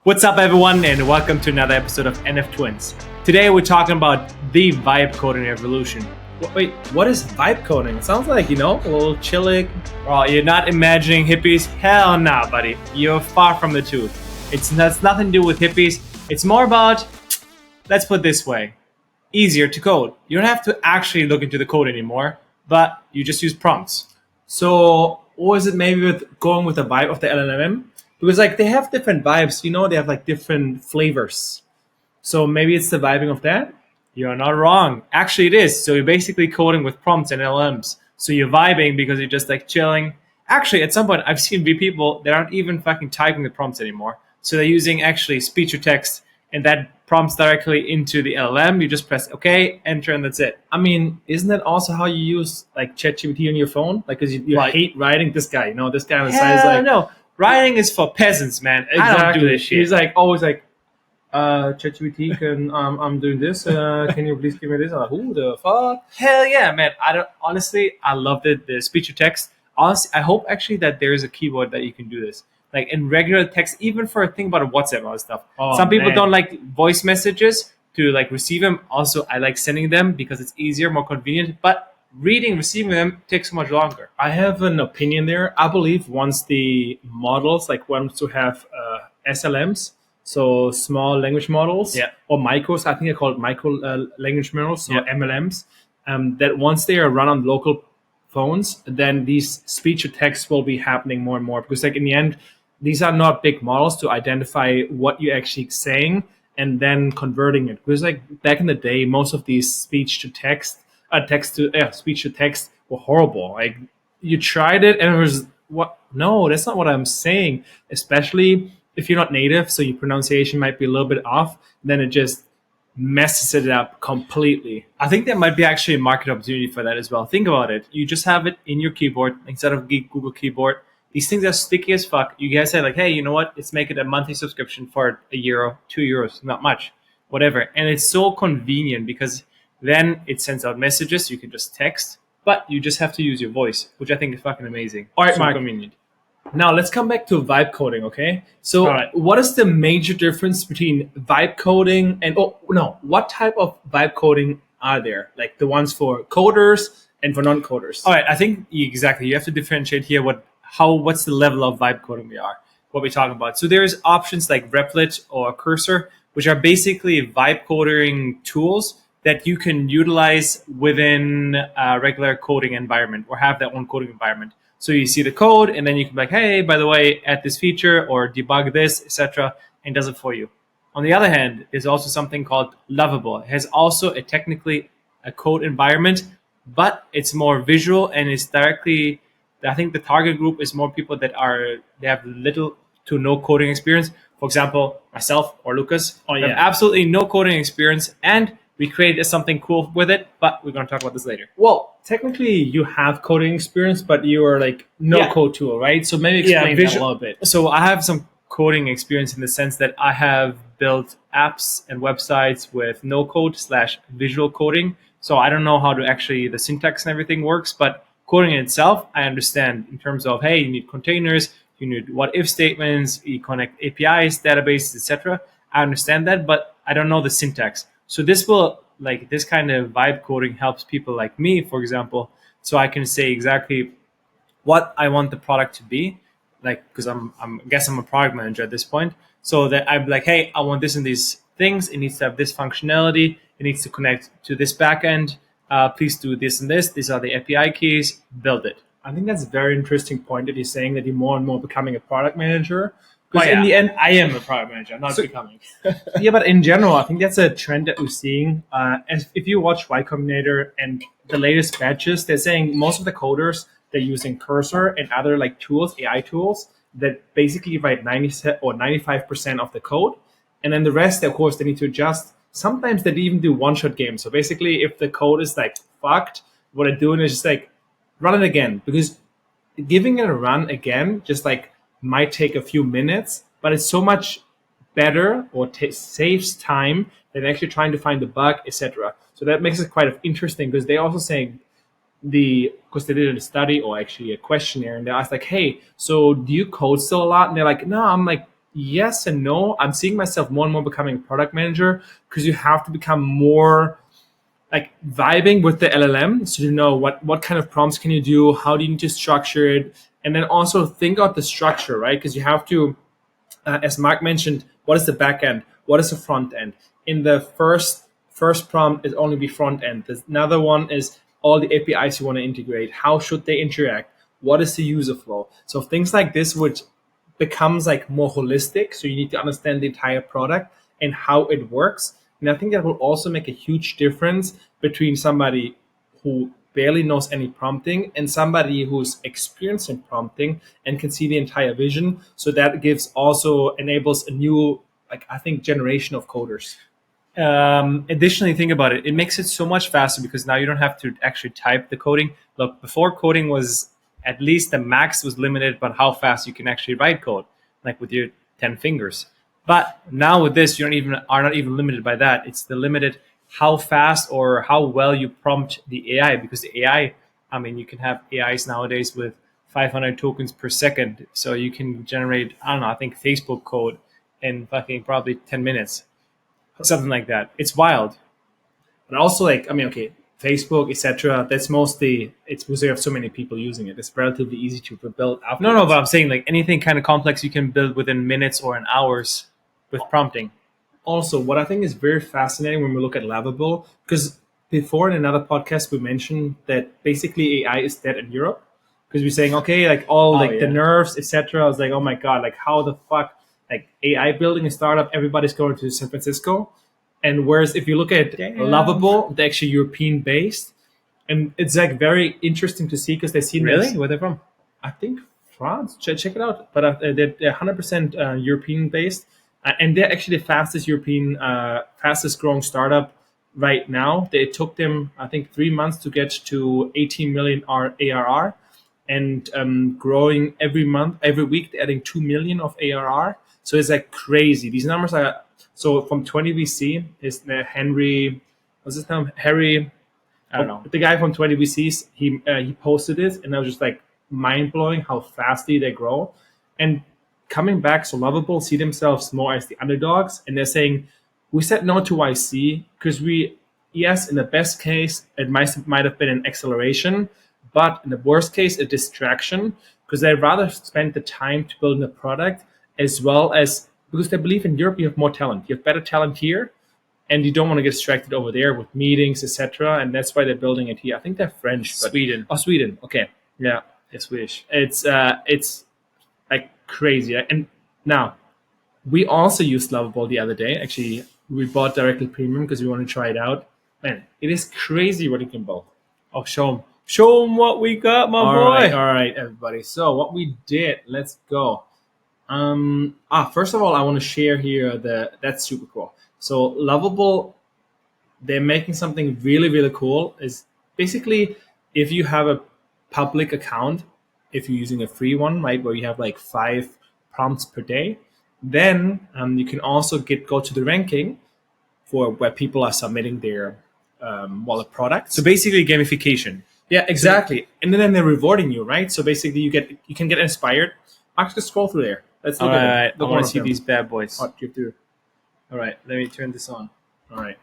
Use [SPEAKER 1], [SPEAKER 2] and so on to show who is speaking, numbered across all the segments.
[SPEAKER 1] What's up, everyone, and welcome to another episode of NF Twins. Today, we're talking about the vibe coding revolution.
[SPEAKER 2] Wait, what is vibe coding? It sounds like, a little chilling.
[SPEAKER 1] Well, you're not imagining hippies? Hell nah, buddy. You're far from the truth. That's nothing to do with hippies. It's more about, let's put it this way, easier to code. You don't have to actually look into the code anymore, but you just use prompts.
[SPEAKER 2] So, or is it maybe with going with the vibe of the LLM? Because they have different vibes, they have different flavors. So maybe it's the vibing of that?
[SPEAKER 1] You're not wrong. Actually, it is. So you're basically coding with prompts and LLMs. So you're vibing because you're just chilling. Actually, at some point, I've seen people that aren't even fucking typing the prompts anymore. So they're using actually speech to text, and that prompts directly into the LLM. You just press OK, enter, and that's it.
[SPEAKER 2] I mean, isn't that also how you use ChatGPT on your phone? Because you hate writing this guy. This guy on the side is
[SPEAKER 1] no. Writing is for peasants, man.
[SPEAKER 2] Exactly.
[SPEAKER 1] I don't do this shit.
[SPEAKER 2] He's always ChatGPT, I'm doing this. Can you please give me this? I'm like, who the fuck?
[SPEAKER 1] Hell yeah, man. I loved it. The speech to text. Honestly, I hope actually that there is a keyboard that you can do this. Like in regular text, even for a thing about WhatsApp and all this stuff. Some people don't like voice messages to receive them. Also, I like sending them because it's easier, more convenient. But receiving them takes so much longer.
[SPEAKER 2] I have an opinion there. I believe once the models want to have SLMs, so small language models, or micros, I think they're called micro language models, or MLMs, that once they are run on local phones, then these speech to text will be happening more and more, because in the end, these are not big models to identify what you're actually saying and then converting it. Because back in the day, most of these speech to text speech to text were horrible. You tried it and it was what? No, that's not what I'm saying. Especially if you're not native, so your pronunciation might be a little bit off. Then it just messes it up completely.
[SPEAKER 1] I think there might be actually a market opportunity for that as well. Think about it. You just have it in your keyboard instead of Google Keyboard. These things are sticky as fuck. You guys say hey, you know what? Let's make it a monthly subscription for €1, €2, not much, whatever. And it's so convenient because then it sends out messages. You can just text, but you just have to use your voice, which I think is fucking amazing.
[SPEAKER 2] All right,
[SPEAKER 1] so
[SPEAKER 2] Mark.
[SPEAKER 1] Convenient.
[SPEAKER 2] Now let's come back to vibe coding, okay? So what is the major difference between vibe coding and what type of vibe coding are there? The ones for coders and for non-coders.
[SPEAKER 1] All right, I think exactly. You have to differentiate here what's the level of vibe coding what we're talking about. So there's options like Replit or Cursor, which are basically vibe coding tools that you can utilize within a regular coding environment or have that own coding environment. So you see the code and then you can be hey, by the way, add this feature or debug this, etc., and does it for you. On the other hand, there's also something called Lovable. It has also technically a code environment, but it's more visual and it's directly, I think the target group is more people that they have little to no coding experience. For example, myself or Lucas, have absolutely no coding experience, and we created something cool with it, but we're going to talk about this later.
[SPEAKER 2] Well, technically you have coding experience, but you are code tool, right? So maybe explain that a little bit.
[SPEAKER 1] So I have some coding experience in the sense that I have built apps and websites with no code / visual coding. So I don't know how to actually the syntax and everything works, but coding in itself, I understand in terms of, hey, you need containers, you need what if statements, you connect APIs, databases, etc. I understand that, but I don't know the syntax. So this will this kind of vibe coding helps people like me, for example, so I can say exactly what I want the product to be, because I guess I'm a product manager at this point. So that I'm hey, I want this and these things. It needs to have this functionality. It needs to connect to this backend. Please do this and this. These are the API keys. Build it.
[SPEAKER 2] I think that's a very interesting point that you're saying that you're more and more becoming a product manager. Because in the end,
[SPEAKER 1] I am a product manager. I'm not becoming.
[SPEAKER 2] Yeah, but in general, I think that's a trend that we're seeing. If you watch Y Combinator and the latest batches, they're saying most of the coders, they're using Cursor and other tools, AI tools, that basically write 90 or 95% of the code. And then the rest, of course, they need to adjust. Sometimes they even do one-shot games. So basically, if the code is fucked, what they're doing is just run it again. Because giving it a run again, just might take a few minutes, but it's so much better or saves time than actually trying to find the bug, etc. So that makes it quite interesting, because they also saying because they did a study or actually a questionnaire, and they asked hey, so do you code still a lot? And they're no, I'm yes and no. I'm seeing myself more and more becoming a product manager because you have to become more like vibing with the LLM, so you know what kind of prompts can you do, how do you need to structure it, and then also think out the structure, right? Because you have to, as Mark mentioned, what is the back end, what is the front end. In the first prompt is only be front end. There's another one is all the APIs you want to integrate, how should they interact, what is the user flow. So things like this would becomes like more holistic, so you need to understand the entire product and how it works. And I think that will also make a huge difference between somebody who barely knows any prompting and somebody who's experienced in prompting and can see the entire vision. So that gives also enables a new, like I think, generation of coders.
[SPEAKER 1] Additionally, think about it. It makes it so much faster because now you don't have to actually type the coding. Look, before coding was at least the max was limited, but how fast you can actually write code, like with your 10 fingers. But now with this, you are not even limited by that. It's the limited how fast or how well you prompt the AI, because the AI, I mean, you can have AIs nowadays with 500 tokens per second. So you can generate, I don't know, I think Facebook code in fucking probably 10 minutes, something like that. It's wild.
[SPEAKER 2] And also, like, I mean, okay, Facebook, etc. That's mostly it's because you have so many people using it. It's relatively easy to build afterwards.
[SPEAKER 1] No, but I'm saying like anything kind of complex you can build within minutes or in hours with prompting.
[SPEAKER 2] Also, what I think is very fascinating when we look at Lovable, because before in another podcast we mentioned that basically AI is dead in Europe, because we're saying okay, like all the nerves, etc. I was like, oh my god, like how the fuck, like AI building a startup, everybody's going to San Francisco, and whereas if you look at Lovable, they're actually European based, and it's like very interesting to see because they see
[SPEAKER 1] really where they're from.
[SPEAKER 2] I think France. Check it out. But they're 100% European based, and they're actually the fastest growing startup right now. It took them, I think, 3 months to get to 18 million ARR, and growing every month, every week, they're adding 2 million of ARR. So it's like crazy. These numbers are so from 20 VC. Is Henry? What's his name? Harry.
[SPEAKER 1] I don't know.
[SPEAKER 2] The guy from 20 VCs, he posted it, and I was just like mind blowing how fastly they grow. And coming back, so Lovable see themselves more as the underdogs, and they're saying we said no to YC because yes, in the best case, it might have been an acceleration, but in the worst case, a distraction because they'd rather spend the time to build the product as well as because they believe in Europe you have more talent, you have better talent here, and you don't want to get distracted over there with meetings, etc. And that's why they're building it here. I think they're French.
[SPEAKER 1] Sweden.
[SPEAKER 2] Sweden. Okay. Yeah.
[SPEAKER 1] They're Swedish.
[SPEAKER 2] It's like crazy. And now we also used Lovable the other day. Actually, we bought directly premium because we want to try it out. Man, it is crazy what you can build.
[SPEAKER 1] Oh, show them what we got, my boy.
[SPEAKER 2] All right, everybody. So what we did, let's go. First of all, I want to share here that's super cool. So Lovable, they're making something really, really cool. Is basically if you have a public account, if you're using a free one, right, where you have like 5 prompts per day, then you can also go to the ranking for where people are submitting their wallet products.
[SPEAKER 1] So basically gamification.
[SPEAKER 2] Yeah, exactly. And then they're rewarding you, right? So basically you can get inspired. Actually, scroll through there. Let's look at it.
[SPEAKER 1] I want to see these bad boys.
[SPEAKER 2] What do you do?
[SPEAKER 1] All right, let me turn this on.
[SPEAKER 2] All right.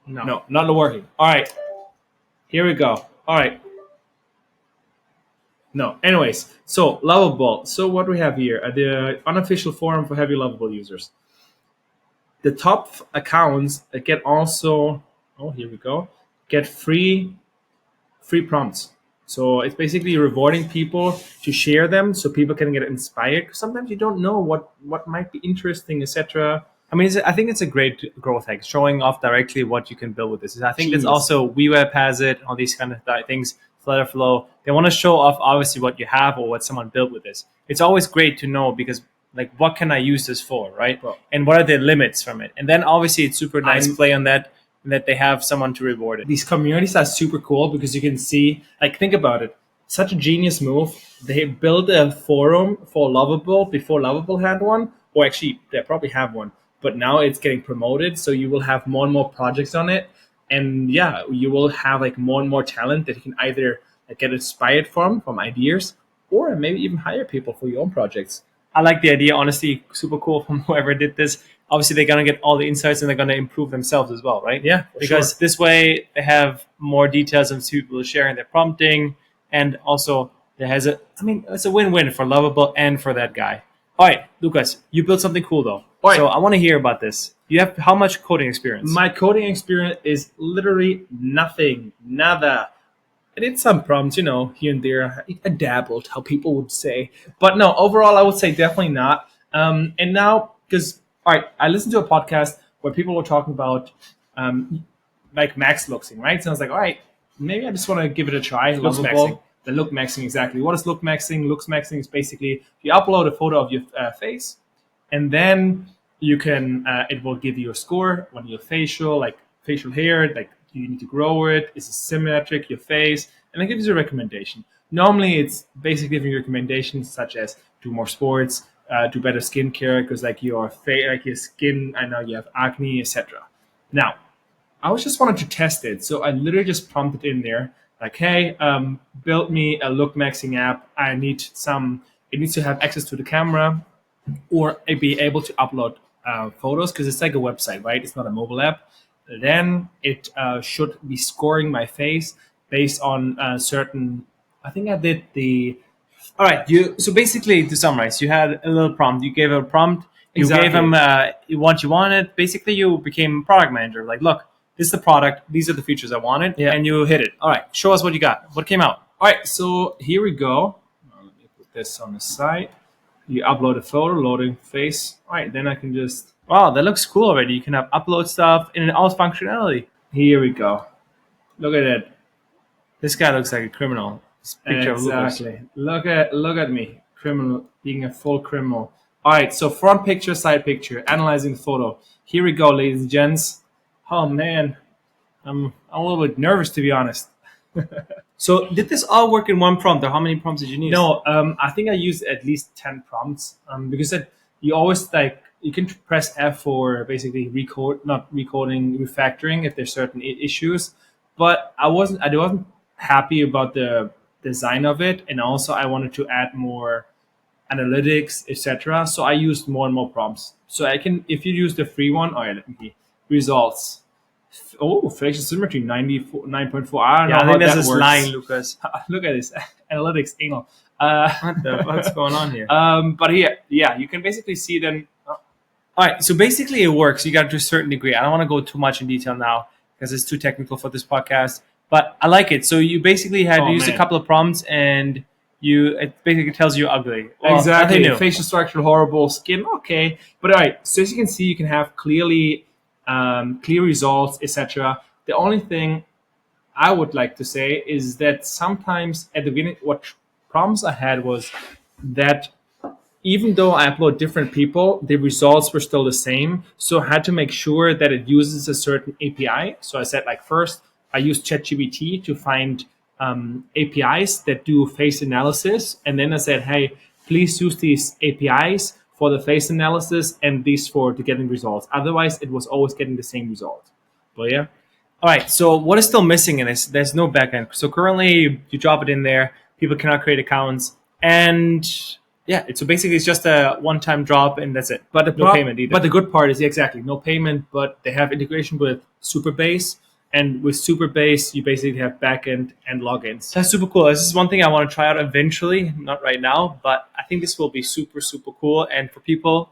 [SPEAKER 1] No,
[SPEAKER 2] not working. All right. Here we go. All right. No. Anyways, so Lovable. So what we have here, the unofficial forum for heavy Lovable users. The top accounts get also. Oh, here we go. Get free prompts. So it's basically rewarding people to share them, so people can get inspired. Because sometimes you don't know what might be interesting, etc.
[SPEAKER 1] I mean, I think it's a great growth hack, showing off directly what you can build with this. I think that's also WeWeb has it, all these kind of things, Flutterflow. They want to show off obviously what you have or what someone built with this. It's always great to know because like what can I use this for, right? Well, and what are the limits from it? And then obviously it's super nice play on that they have someone to reward it.
[SPEAKER 2] These communities are super cool because you can see, like, think about it. Such a genius move. They built a forum for Lovable before Lovable had one, or actually they probably have one. But now it's getting promoted, so you will have more and more projects on it, and yeah, you will have like more and more talent that you can either get inspired from ideas, or maybe even hire people for your own projects.
[SPEAKER 1] I like the idea. Honestly, super cool from whoever did this. Obviously, they're gonna get all the insights and they're gonna improve themselves as well, right?
[SPEAKER 2] Yeah, for
[SPEAKER 1] Because
[SPEAKER 2] sure.
[SPEAKER 1] this way they have more details of people sharing their prompting, and also there has a. I mean, it's a win-win for Lovable and for that guy. All right, Lucas, you built something cool though.
[SPEAKER 2] All right.
[SPEAKER 1] So I want to hear about this. You have how much coding experience?
[SPEAKER 2] My coding experience is literally nothing, nada. I did some prompts, here and there. I dabbled, how people would say. But no, overall, I would say definitely not. And now, because, all right, I listened to a podcast where people were talking about like max luxing, right? So I was like, all right, maybe I just want to give it a try.
[SPEAKER 1] Looks
[SPEAKER 2] Lovable.
[SPEAKER 1] maxing.
[SPEAKER 2] The look maxing, exactly. What is look maxing? Looks maxing is basically you upload a photo of your face, and then you can it will give you a score on your facial hair, like do you need to grow it, is it symmetric, your face, and it gives you a recommendation. Normally it's basically giving you recommendations such as do more sports, do better skincare because like your face, like your skin, I know you have acne, etc. Now I was just wanted to test it, so I literally just prompted in there like, "Hey, build me a look maxing app. I need some. It needs to have access to the camera, or be able to upload photos because it's like a website, right? It's not a mobile app. Then it should be scoring my face based on certain. I think I did the
[SPEAKER 1] All right, you. So basically, to summarize, you had a little prompt. You gave a prompt. You
[SPEAKER 2] Exactly.
[SPEAKER 1] gave him what you wanted. Basically, you became product manager. Like, look, this is the product. These are the features I wanted,
[SPEAKER 2] Yeah.
[SPEAKER 1] and you hit it. All right, show us what you got. What came out?
[SPEAKER 2] All right, so here we go. Let me put this on the side. You upload a photo, loading face. All right, then I can just.
[SPEAKER 1] Wow, that looks cool already. You can have upload stuff and all functionality.
[SPEAKER 2] Here we go. Look at it.
[SPEAKER 1] This guy looks like a criminal. This picture of Lucas.
[SPEAKER 2] Exactly. Look at me, criminal, being a full criminal. All right, so front picture, side picture, analyzing the photo. Here we go, ladies and gents. Oh man, I'm a little bit nervous to be honest.
[SPEAKER 1] So, did this all work in one prompt, or how many prompts did you need?
[SPEAKER 2] No, I think I used at least 10 prompts because you always you can press F for basically not recoding, refactoring if there's certain issues. But I wasn't happy about the design of it, and also I wanted to add more analytics, etc. So I used more and more prompts. So I can, if you use the free one, oh yeah, let me results. Oh, facial symmetry 9.4. I don't know
[SPEAKER 1] I
[SPEAKER 2] how
[SPEAKER 1] think
[SPEAKER 2] that
[SPEAKER 1] this is
[SPEAKER 2] works.
[SPEAKER 1] lying, Lucas.
[SPEAKER 2] Look at this analytics anal.
[SPEAKER 1] What the fuck's going on here?
[SPEAKER 2] But yeah, you can basically see them.
[SPEAKER 1] All right, so basically it works. You got to a certain degree. I don't want to go too much in detail now because it's too technical for this podcast. But I like it. So you basically had used a couple of prompts, and it basically tells you ugly. Well,
[SPEAKER 2] exactly. Facial structure horrible, skin okay. But all right, so as you can see, you can have clear results, etc. The only thing I would like to say is that sometimes at the beginning, what problems I had was that even though I upload different people, the results were still the same. So I had to make sure that it uses a certain API. So I said, like, first, I used ChatGPT to find APIs that do face analysis. And then I said, hey, please use these APIs for the face analysis and these for the getting results. Otherwise, it was always getting the same result. But yeah.
[SPEAKER 1] All right, so what is still missing in this? There's no backend. So currently, you drop it in there. People cannot create accounts. And yeah, so basically it's just a one-time drop and that's it.
[SPEAKER 2] But
[SPEAKER 1] no payment either.
[SPEAKER 2] But the good part is exactly no payment, but they have integration with Superbase. And with Superbase, you basically have backend and logins.
[SPEAKER 1] That's super cool. This is one thing I want to try out eventually, not right now, but I think this will be super, super cool. And for people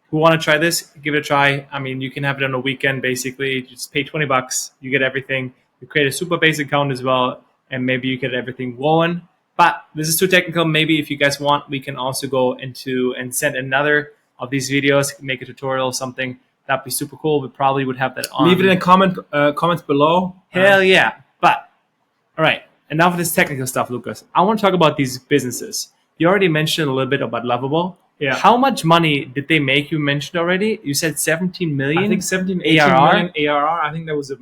[SPEAKER 1] who want to try this, give it a try. I mean, you can have it on a weekend, basically. You just pay $20. You get everything. You create a Superbase account as well, and maybe you get everything rolling. But this is too technical. Maybe if you guys want, we can also go into and send another of these videos, make a tutorial or something. That'd be super cool. We probably would have that on.
[SPEAKER 2] Leave it in comments below.
[SPEAKER 1] Hell yeah. But, all right, enough of this technical stuff, Lucas. I want to talk about these businesses. You already mentioned a little bit about Lovable.
[SPEAKER 2] Yeah.
[SPEAKER 1] How much money did they make? You mentioned already. You said 17 million.
[SPEAKER 2] I think 17
[SPEAKER 1] ARR.
[SPEAKER 2] Million ARR. I think that was a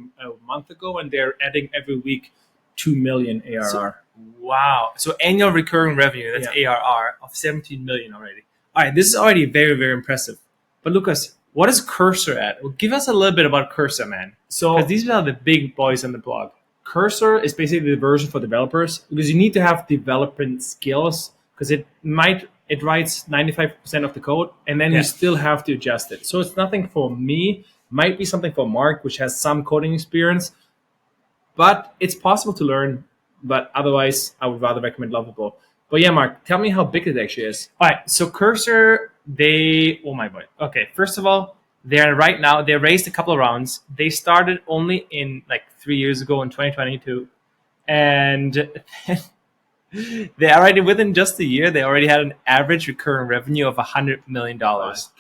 [SPEAKER 2] month ago, and they're adding every week 2 million ARR.
[SPEAKER 1] So, wow. So annual recurring revenue, that's ARR of 17 million already. All right, this is already very, very impressive. But Lucas, what is Cursor at? Well, give us a little bit about Cursor, man.
[SPEAKER 2] So
[SPEAKER 1] because these are the big boys on the blog.
[SPEAKER 2] Cursor is basically the version for developers because you need to have development skills because it might it writes 95% of the code, and then
[SPEAKER 1] Yeah.
[SPEAKER 2] you still have to adjust it. So it's nothing for me. Might be something for Mark, which has some coding experience, but it's possible to learn. But otherwise, I would rather recommend Lovable. But yeah, Mark, tell me how big it actually is.
[SPEAKER 1] All right. So Cursor, oh my boy. Okay. First of all, they're right now, they raised a couple of rounds. They started only in like 3 years ago in 2022. And they already, within just a year, they already had an average recurring revenue of $100 million.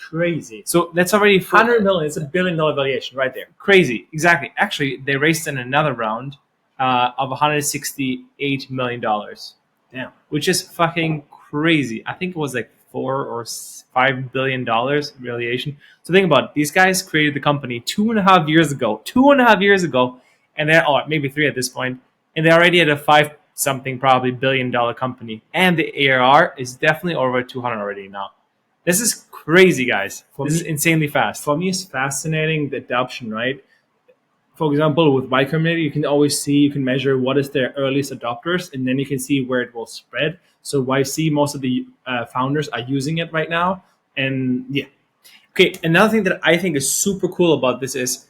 [SPEAKER 2] Crazy.
[SPEAKER 1] So that's already
[SPEAKER 2] 100 million. It's $1 billion valuation right there.
[SPEAKER 1] crazy. Exactly. Actually, they raised in another round of $168 million.
[SPEAKER 2] Damn.
[SPEAKER 1] Which is fucking crazy. I think it was like $4 or $5 billion valuation. So think about it. These guys created the company 2.5 years ago. 2.5 years ago, and they're maybe 3 at this point, and they already had a 5 something probably $1 billion company, and the ARR is definitely over 200 already now. This is crazy, guys. This is insanely fast.
[SPEAKER 2] For me, it's fascinating the adoption, right? For example, with Y Combinator, you can always see, you can measure what is their earliest adopters, and then you can see where it will spread. So YC, most of the founders are using it right now, and yeah.
[SPEAKER 1] Okay, another thing that I think is super cool about this is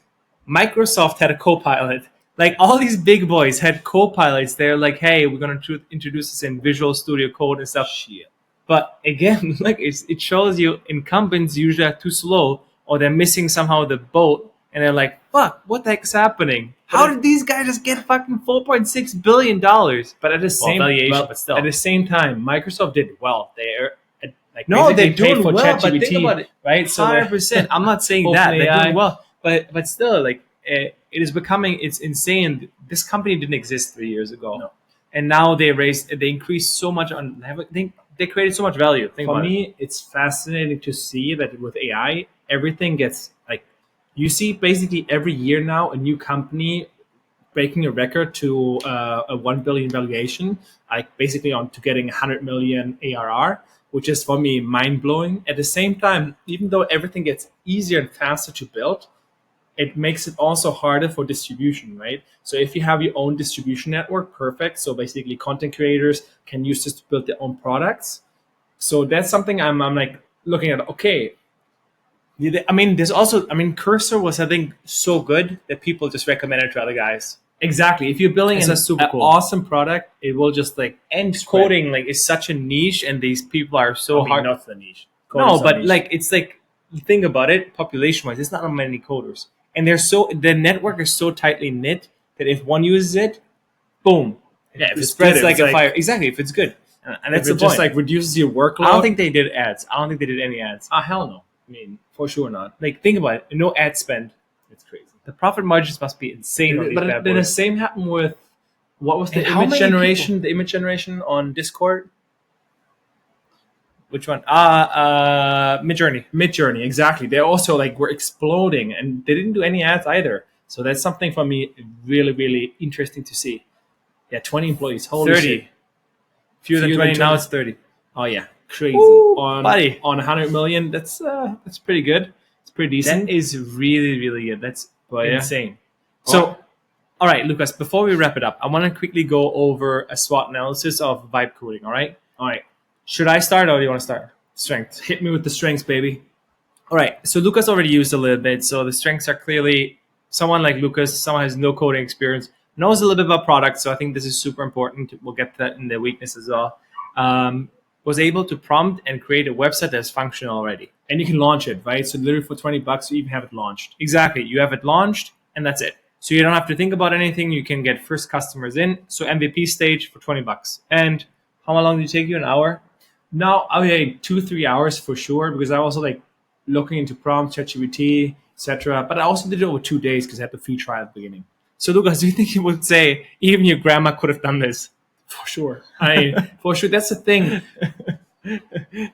[SPEAKER 1] Microsoft had a Copilot. Like all these big boys had Copilots. They're like, hey, we're gonna introduce this in Visual Studio Code and stuff.
[SPEAKER 2] Shit.
[SPEAKER 1] But again, like it shows you incumbents usually are too slow, or they're missing somehow the boat, and they're like, fuck, what the heck's happening? How did these guys just get fucking $4.6 billion?
[SPEAKER 2] But at the same
[SPEAKER 1] valuation, but still.
[SPEAKER 2] at the same time, Microsoft did well. They're like
[SPEAKER 1] No, they're
[SPEAKER 2] basically paid
[SPEAKER 1] doing
[SPEAKER 2] for
[SPEAKER 1] well, but
[SPEAKER 2] ChatGPT,
[SPEAKER 1] think about it.
[SPEAKER 2] right? So
[SPEAKER 1] 100%. I'm not saying that they're
[SPEAKER 2] OpenAI.
[SPEAKER 1] doing well, but still, like it is becoming. It's insane. This company didn't exist 3 years ago,
[SPEAKER 2] No.
[SPEAKER 1] and now they increased so much on. They created so much value. Think
[SPEAKER 2] For
[SPEAKER 1] about it.
[SPEAKER 2] me, it's fascinating to see that with AI, everything gets like you see basically every year now a new company breaking a record to a 1 billion valuation, like basically on to getting 100 million ARR, which is for me mind blowing. At the same time, even though everything gets easier and faster to build, it makes it also harder for distribution, right? So if you have your own distribution network, perfect. So basically, content creators can use this to build their own products. So that's something I'm like looking at. Okay,
[SPEAKER 1] I mean, there's also. I mean, Cursor was I think so good that people just recommend it to other guys.
[SPEAKER 2] exactly. If you're building
[SPEAKER 1] It's super cool.
[SPEAKER 2] awesome product, it will just like
[SPEAKER 1] And
[SPEAKER 2] spread.
[SPEAKER 1] coding like is such a niche, and these people are so
[SPEAKER 2] I mean,
[SPEAKER 1] hard.
[SPEAKER 2] not the niche.
[SPEAKER 1] No,
[SPEAKER 2] Coding's
[SPEAKER 1] but
[SPEAKER 2] not niche.
[SPEAKER 1] like it's like you think about it, population-wise, there's not many coders, and the network is so tightly knit that if one uses it, boom,
[SPEAKER 2] yeah, if
[SPEAKER 1] it
[SPEAKER 2] it's
[SPEAKER 1] spreads
[SPEAKER 2] good,
[SPEAKER 1] like
[SPEAKER 2] it's
[SPEAKER 1] a fire. Exactly, if it's good, and that's
[SPEAKER 2] if
[SPEAKER 1] the
[SPEAKER 2] it just
[SPEAKER 1] point.
[SPEAKER 2] like reduces your workload.
[SPEAKER 1] I don't think they did ads. I don't think they did any ads.
[SPEAKER 2] hell no. I mean, for sure not.
[SPEAKER 1] Like think about it, no ad spend.
[SPEAKER 2] It's crazy.
[SPEAKER 1] The profit margins must be insane on these
[SPEAKER 2] But
[SPEAKER 1] bad
[SPEAKER 2] then the
[SPEAKER 1] boys.
[SPEAKER 2] same happened with what was the
[SPEAKER 1] And how
[SPEAKER 2] image
[SPEAKER 1] many
[SPEAKER 2] generation? The image generation on Discord.
[SPEAKER 1] Which one? Midjourney.
[SPEAKER 2] Midjourney, exactly. They also like were exploding, and they didn't do any ads either. So that's something for me really, really interesting to see. Yeah, 20 employees. Holy
[SPEAKER 1] 30.
[SPEAKER 2] shit.
[SPEAKER 1] Fewer than
[SPEAKER 2] Fewer
[SPEAKER 1] 20,
[SPEAKER 2] than
[SPEAKER 1] now
[SPEAKER 2] 20.
[SPEAKER 1] it's 30.
[SPEAKER 2] Oh yeah, crazy.
[SPEAKER 1] Woo,
[SPEAKER 2] on
[SPEAKER 1] buddy.
[SPEAKER 2] on 100 million. That's pretty good. It's pretty decent.
[SPEAKER 1] That is really, really good. That's
[SPEAKER 2] But yeah.
[SPEAKER 1] insane. So, all right, Lucas, before we wrap it up, I want to quickly go over a SWOT analysis of vibe coding, all right?
[SPEAKER 2] All right,
[SPEAKER 1] Should I start or do you want to start? Strengths.
[SPEAKER 2] hit me with the strengths, baby.
[SPEAKER 1] All right, so Lucas already used a little bit. So the strengths are clearly someone like Lucas, someone who has no coding experience, knows a little bit about products. So I think this is super important. We'll get to that in the weakness as well. Was able to prompt and create a website that's functional already.
[SPEAKER 2] And you can launch it, right? So literally for $20, you even have it launched.
[SPEAKER 1] Exactly. You have it launched and that's it. So you don't have to think about anything. You can get first customers in. So MVP stage for $20. And how long did it take you? An hour?
[SPEAKER 2] Now, okay, 2-3 hours for sure, because I also like looking into prompt, ChatGPT, etc. But I also did it over 2 days because I had the free trial at the beginning.
[SPEAKER 1] So Lucas, do you think you would say even your grandma could have done this?
[SPEAKER 2] For sure. For sure. That's the thing.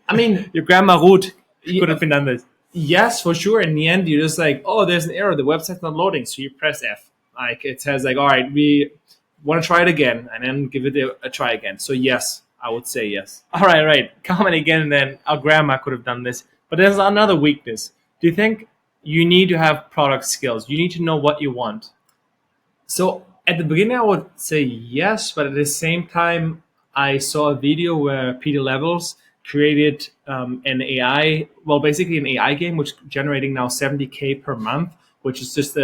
[SPEAKER 2] I mean,
[SPEAKER 1] Your grandma Ruth could have been done this.
[SPEAKER 2] yes, for sure. In the end, you're just like, oh, there's an error. The website's not loading. So you press F. Like it says like, all right, we want to try it again, and then give it a try again. So yes, I would say yes.
[SPEAKER 1] All right. Comment again, and then our grandma could have done this. But there's another weakness. Do you think you need to have product skills? You need to know what you want.
[SPEAKER 2] So at the beginning, I would say yes, but at the same time, I saw a video where Peter Levels created an AI, well, basically an AI game, which is generating now 70K per month, which is just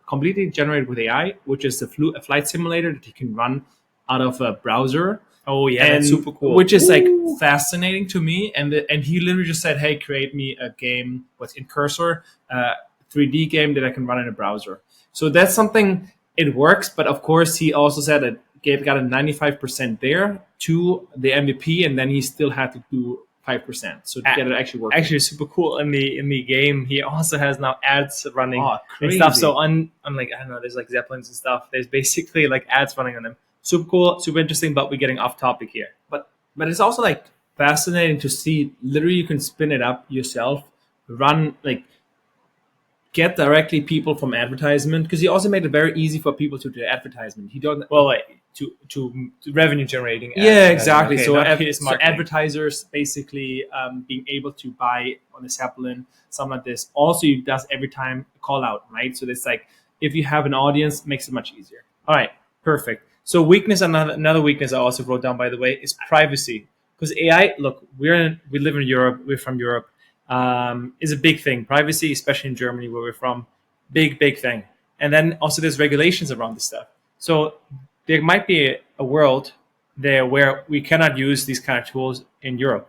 [SPEAKER 2] completely generated with AI, which is a flight simulator that you can run out of a browser.
[SPEAKER 1] Oh yeah, that's super cool.
[SPEAKER 2] Which is like fascinating to me. And he literally just said, "Hey, create me a game in Cursor, 3D game that I can run in a browser." So that's something. It works, but of course, he also said it got a 95% there to the MVP, and then he still had to do 5%. So to get it actually working.
[SPEAKER 1] Actually, super cool. In the game, he also has now ads running and
[SPEAKER 2] crazy
[SPEAKER 1] stuff. So on like, I don't know, there's like zeppelins and stuff. There's basically like ads running on them. Super cool, super interesting, but we're getting off topic here.
[SPEAKER 2] But it's also like fascinating to see. Literally, you can spin it up yourself, run like get directly people from advertisement, because he also made it very easy for people to do advertisement. He don't
[SPEAKER 1] to revenue generating.
[SPEAKER 2] Yeah, exactly.
[SPEAKER 1] Okay,
[SPEAKER 2] so advertisers basically being able to buy on a Zeppelin, something like this. Also, he does every time a call out, right? So it's like if you have an audience, it makes it much easier.
[SPEAKER 1] All right, perfect. So weakness, another weakness I also wrote down, by the way, is privacy. Because AI, look, we live in Europe. We're from Europe. Is a big thing. Privacy, especially in Germany, where we're from, big thing. And then also there's regulations around this stuff. So there might be a world there where we cannot use these kind of tools in Europe.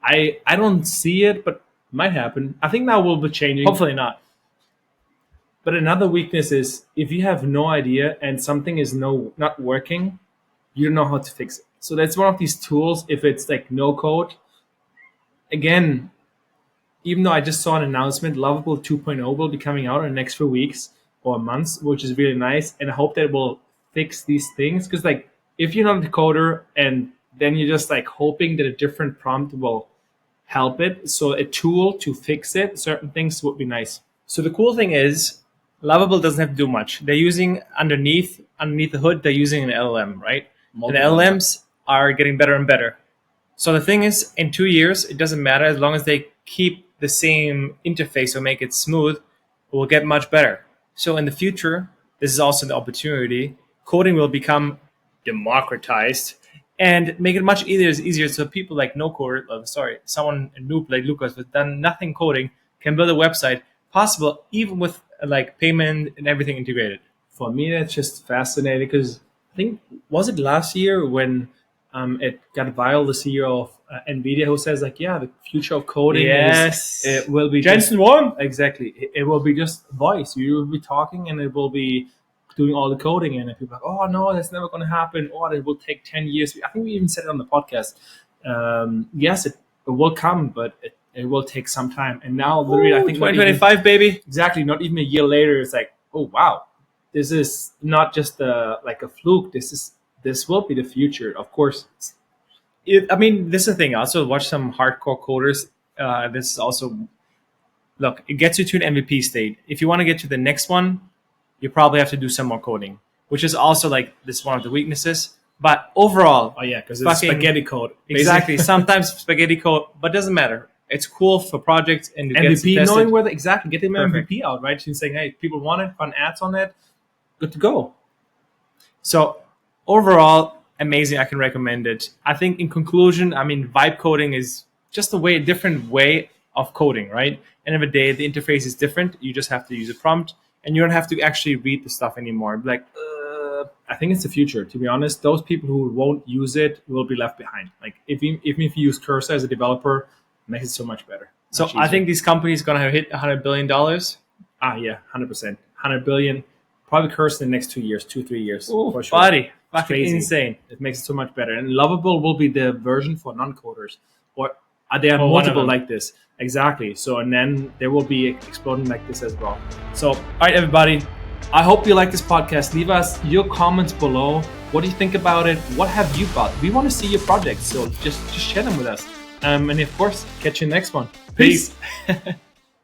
[SPEAKER 2] I don't see it, but it might happen. I think that will be changing.
[SPEAKER 1] Hopefully not.
[SPEAKER 2] But another weakness is if you have no idea and something is not working, you don't know how to fix it. So that's one of these tools. If it's like no code, again, even though I just saw an announcement, Lovable 2.0 will be coming out in the next few weeks or months, which is really nice. And I hope that it will fix these things. Because like if you're not a coder and then you're just like hoping that a different prompt will help it. So a tool to fix it, certain things would be nice.
[SPEAKER 1] So the cool thing is Lovable doesn't have to do much. They're using underneath the hood, they're using an LLM, right? And LLMs are getting better and better. So the thing is, in 2 years, it doesn't matter as long as they keep the same interface or make it smooth, it will get much better. So in the future, this is also the opportunity. Coding will become democratized and make it much easier. So people like someone a noob like Lucas who's done nothing coding can build a website, possible even with like payment and everything integrated.
[SPEAKER 2] For me, that's just fascinating because I think, was it last year when it got viral, the CEO of NVIDIA, who says like, yeah, the future of coding it will be
[SPEAKER 1] Jensen won.
[SPEAKER 2] Exactly. It will be just voice. You will be talking and it will be doing all the coding. And people are like, oh no, that's never going to happen. Or it will take 10 years. I think we even said it on the podcast. Yes, it will come, but it will take some time. And now literally, I think
[SPEAKER 1] 2025, baby.
[SPEAKER 2] Exactly. Not even a year later, it's like, oh wow, this is not just like a fluke. This will be the future, of course.
[SPEAKER 1] This is the thing. I also watch some hardcore coders. This is also, look, it gets you to an MVP state. If you want to get to the next one, you probably have to do some more coding, which is also like this one of the weaknesses. But overall,
[SPEAKER 2] oh yeah, because it's spaghetti code.
[SPEAKER 1] Exactly. Sometimes spaghetti code, but doesn't matter. It's cool for projects and
[SPEAKER 2] MVP, knowing where get them MVP out, right? She's saying, hey, people want it, run ads on it, good to go.
[SPEAKER 1] So overall, amazing. I can recommend it. I think in conclusion, vibe coding is just a different way of coding, right? End of the day, the interface is different. You just have to use a prompt and you don't have to actually read the stuff anymore. Like,
[SPEAKER 2] I think it's the future, to be honest. Those people who won't use it will be left behind. Like if you use Cursor as a developer, it makes it so much better.
[SPEAKER 1] So I think these companies are going to hit $100 billion.
[SPEAKER 2] Yeah, 100%. 100 billion. Probably Cursor in the next 2 years, 2-3 years.
[SPEAKER 1] Ooh, for sure. Buddy.
[SPEAKER 2] Crazy. Insane. It makes it so much better. And Lovable will be the version for non-coders. Or there are multiple like this. Exactly. So, and then there will be exploding like this as well. So, all right, everybody. I hope you like this podcast. Leave us your comments below. What do you think about it? What have you got? We want to see your projects. So just share them with us. And of course, catch you next one.
[SPEAKER 1] Peace.